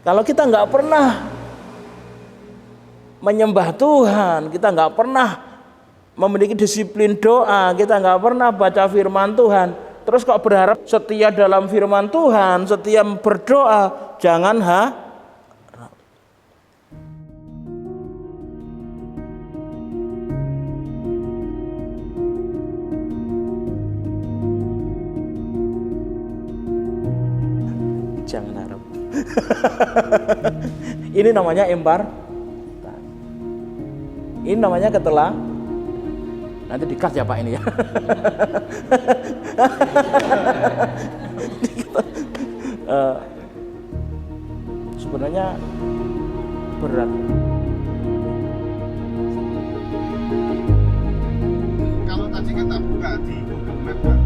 Kalau kita nggak pernah menyembah Tuhan, kita nggak pernah memiliki disiplin doa, kita nggak pernah baca firman Tuhan, terus kok berharap setia dalam firman Tuhan, setia berdoa, jangan jangan harap. Ini namanya ini namanya nanti dikat ya Pak ini ya. Sebenarnya berat. Kalau tadi kita buka di Google Map Pak,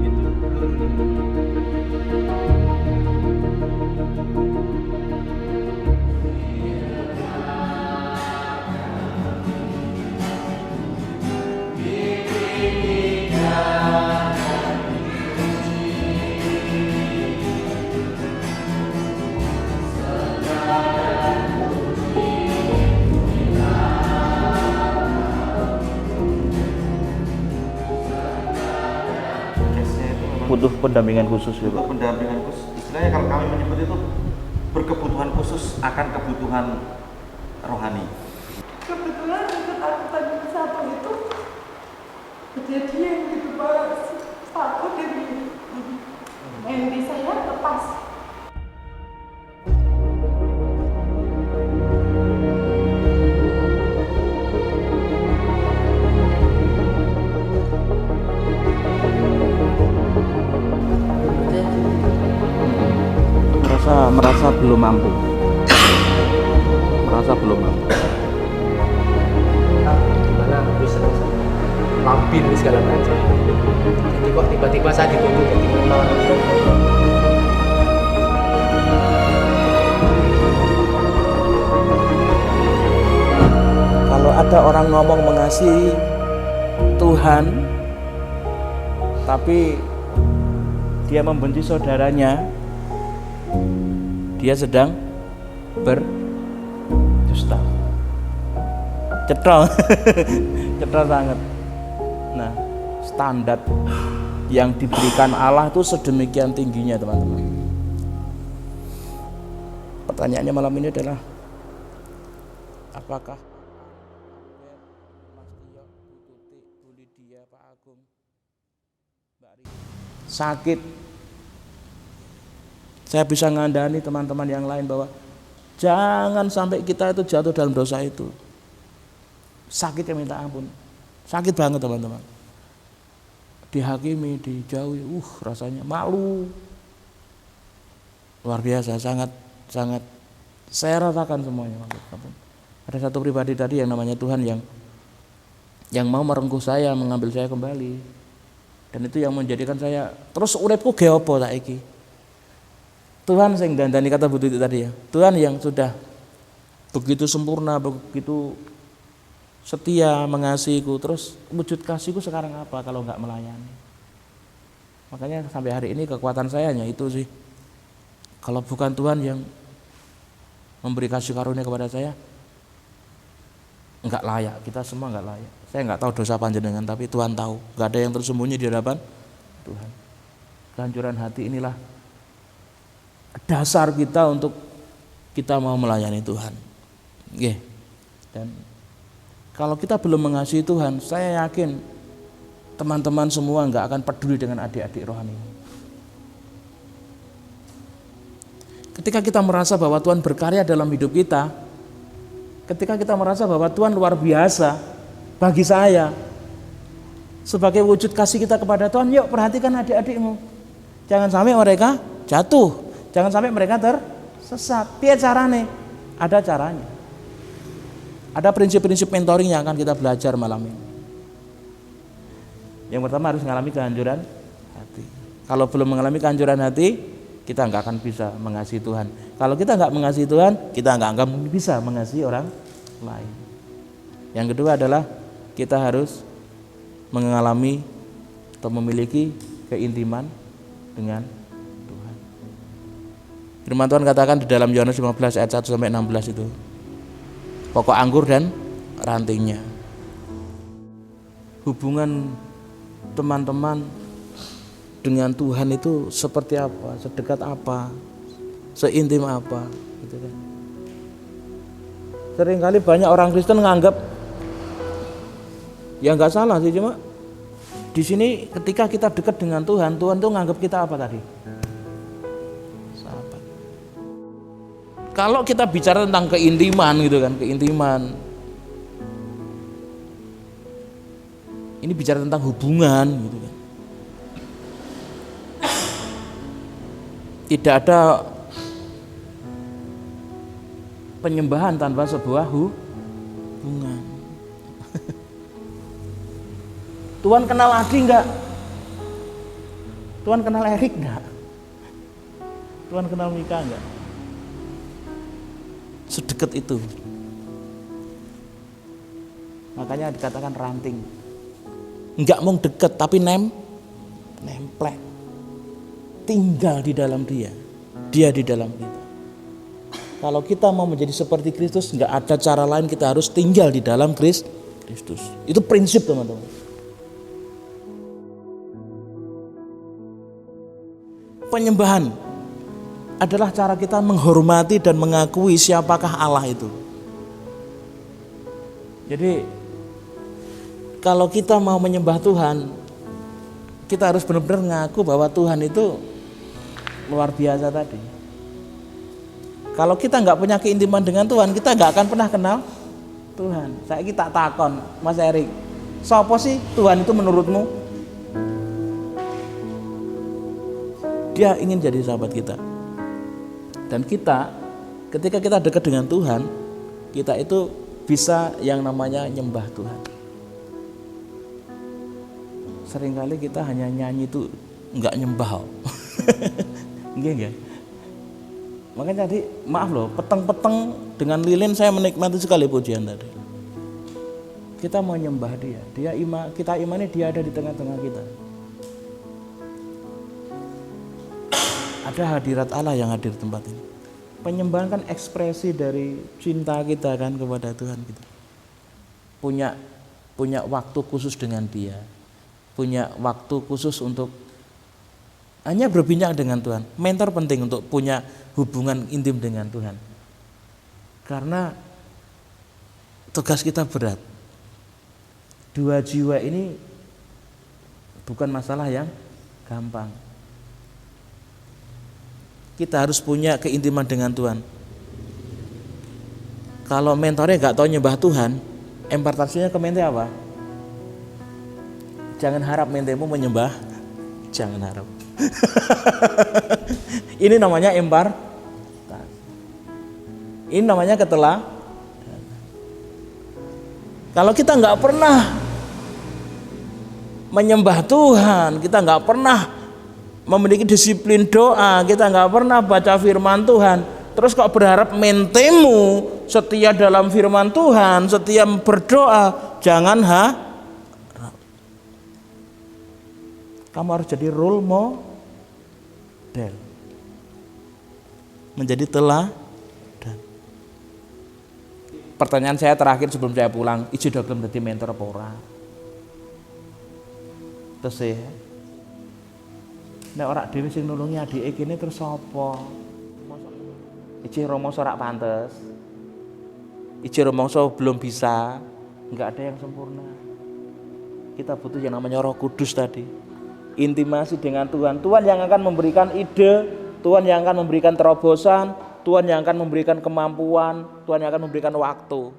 itu butuh pendampingan khusus ya Pak. Pendampingan khusus, istilahnya kalau kami menyebut itu berkebutuhan khusus akan kebutuhan rohani. Kebetulan ketakutan satu itu kejadian gitu Pak, takut dari mimpi saya lepas. merasa belum mampu. Gimana bisa lampir segala macam. Jadi kok tiba-tiba saya dituntut jadi mentor. Kalau ada orang ngomong mengasihi Tuhan, tapi dia membenci saudaranya, dia sedang berdusta. Cetha sangat. Nah, standar yang diberikan Allah itu sedemikian tingginya, teman-teman. Pertanyaannya malam ini adalah, apakah Mas Tio, Bu Tuti, Bu Lydia, Pak Agung, Mbak Rika sakit? Saya bisa ngandani teman-teman yang lain bahwa jangan sampai kita itu jatuh dalam dosa itu. Sakit yang minta ampun. Sakit banget teman-teman. Dihakimi, dijauhi, rasanya malu. Luar biasa, sangat saya rasakan semuanya. Ada satu pribadi tadi yang namanya Tuhan yang mau merengkuh saya, mengambil saya kembali. Dan itu yang menjadikan saya terus uripku ge apa saiki. Tuhan sing dandani kata Bu Tuti tadi ya. Tuhan yang sudah begitu sempurna, begitu setia mengasihiku, terus wujud kasihku sekarang apa kalau nggak melayani? Makanya sampai hari ini kekuatan saya hanya itu sih. Kalau bukan Tuhan yang memberi kasih karunia kepada saya, nggak layak, kita semua nggak layak. Saya nggak tahu dosa panjenengan, tapi Tuhan tahu. Nggak ada yang tersembunyi di hadapan Tuhan. Kehancuran hati inilah dasar kita untuk kita mau melayani Tuhan. Dan kalau kita belum mengasihi Tuhan, saya yakin teman-teman semua nggak akan peduli dengan adik-adik rohani. Ketika kita merasa bahwa Tuhan berkarya dalam hidup kita, ketika kita merasa bahwa Tuhan luar biasa bagi saya, sebagai wujud kasih kita kepada Tuhan, yuk perhatikan adik-adikmu. Jangan sampai mereka jatuh, jangan sampai mereka tersesat. Piye carane? Ada caranya. Ada prinsip-prinsip mentoring yang akan kita belajar malam ini. Yang pertama harus mengalami kehancuran hati. Kalau belum mengalami kehancuran hati, kita nggak akan bisa mengasihi Tuhan. Kalau kita nggak mengasihi Tuhan, kita nggak akan bisa mengasihi orang lain. Yang kedua adalah kita harus mengalami atau memiliki keintiman dengan Tuhan. Firman Tuhan katakan di dalam Yohanes 15 ayat 1 sampai 16 itu. Pokok anggur dan rantingnya. Hubungan teman-teman dengan Tuhan itu seperti apa, sedekat apa, seintim apa, gitu kan. Seringkali banyak orang Kristen nganggap, ya nggak salah sih, cuma di sini ketika kita dekat dengan Tuhan, Tuhan tuh nganggap kita apa tadi? Sahabat. Kalau kita bicara tentang keintiman gitu kan, keintiman. Ini bicara tentang hubungan gitu kan. Tidak ada penyembahan tanpa sebuah hubungan. Tuhan kenal Adi enggak? Tuhan kenal Erik enggak? Tuhan kenal Mika enggak? Sedekat itu. Makanya dikatakan ranting. Enggak mau deket tapi nemplek. Tinggal di dalam dia. Dia di dalam kita. Kalau kita mau menjadi seperti Kristus, enggak ada cara lain, kita harus tinggal di dalam Kristus. Itu prinsip, teman-teman. Penyembahan adalah cara kita menghormati dan mengakui siapakah Allah itu. Jadi kalau kita mau menyembah Tuhan, kita harus benar-benar mengaku bahwa Tuhan itu luar biasa tadi. Kalau kita nggak punya keintiman dengan Tuhan, kita nggak akan pernah kenal Tuhan. Saya kita takon, Mas Erik, siapa sih Tuhan itu menurutmu? Dia ingin jadi sahabat kita. Dan kita, ketika kita dekat dengan Tuhan, kita itu bisa yang namanya nyembah Tuhan. Seringkali kita hanya nyanyi itu nggak nyembah. Enggak. Makanya tadi maaf loh, peteng-peteng dengan lilin saya menikmati sekali pujian tadi. Kita mau nyembah dia, kita imani dia ada di tengah-tengah kita. Ada hadirat Allah yang hadir di tempat ini. Penyembahan kan ekspresi dari cinta kita kan kepada Tuhan kita. Punya waktu khusus dengan dia. Punya waktu khusus untuk hanya berbincang dengan Tuhan. Mentor penting untuk punya hubungan intim dengan Tuhan. Karena tugas kita berat. 2 jiwa ini bukan masalah yang gampang. Kita harus punya keintiman dengan Tuhan. Kalau mentornya gak tahu nyembah Tuhan, impartasinya ke mente apa? Jangan harap mentemu menyembah. Jangan harap. Ini namanya impartasi. Ini namanya keteladan. Kalau kita nggak pernah menyembah Tuhan, kita nggak pernah memiliki disiplin doa, kita nggak pernah baca firman Tuhan, terus kok berharap mentemu setia dalam firman Tuhan, setia berdoa, jangan kamu harus jadi role model, menjadi teladan. Pertanyaan saya terakhir sebelum saya pulang, ijo do gelem dadi mentor apa ora? Terus ya. Nek ora dhewe sing nulungi adike kene terus sapa? Ijo rumangsa ora pantes. Ijo rumangsa belum bisa, enggak ada yang sempurna. Kita butuh yang namanya Roh Kudus tadi. Intimasi dengan Tuhan. Tuhan yang akan memberikan ide, Tuhan yang akan memberikan terobosan, Tuhan yang akan memberikan kemampuan, Tuhan yang akan memberikan waktu.